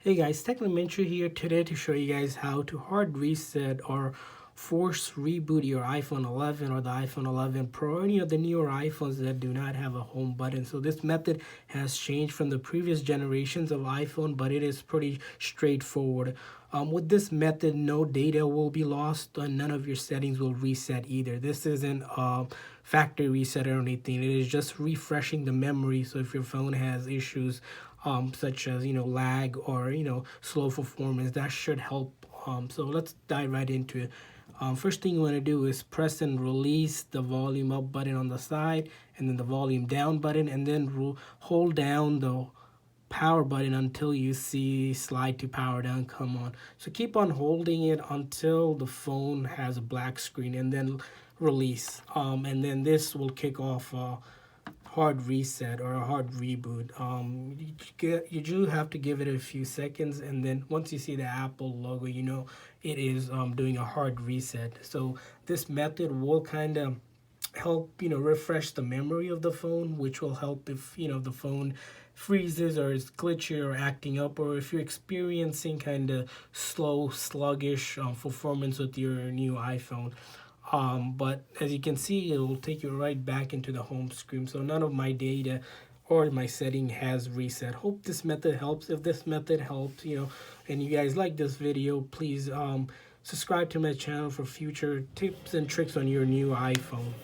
Hey guys, Technomentary here today to show you guys how to hard reset or force reboot your iPhone 11 or the iPhone 11 Pro or any of the newer iPhones that do not have a home button. So this method has changed from the previous generations of iPhone, but it is pretty straightforward. With this method, no data will be lost and none of your settings will reset either. This isn't a factory reset or anything. It is just refreshing the memory. So if your phone has issues such as lag or slow performance, that should help. So let's dive right into it. First thing you want to do is press and release the volume up button on the side, and then the volume down button, and then hold down the power button until you see slide to power down come on. So keep on holding it until the phone has a black screen, and then release. And then this will kick off hard reset or a hard reboot. You do have to give it a few seconds, and then once you see the Apple logo, it is doing a hard reset. So this method will kind of help refresh the memory of the phone, which will help if the phone freezes or is glitchy or acting up, or if you're experiencing kind of slow sluggish performance with your new iPhone. But as you can see, it will take you right back into the home screen. So none of my data or my setting has reset. Hope this method helps. If this method helps, and you guys like this video, please subscribe to my channel for future tips and tricks on your new iPhone.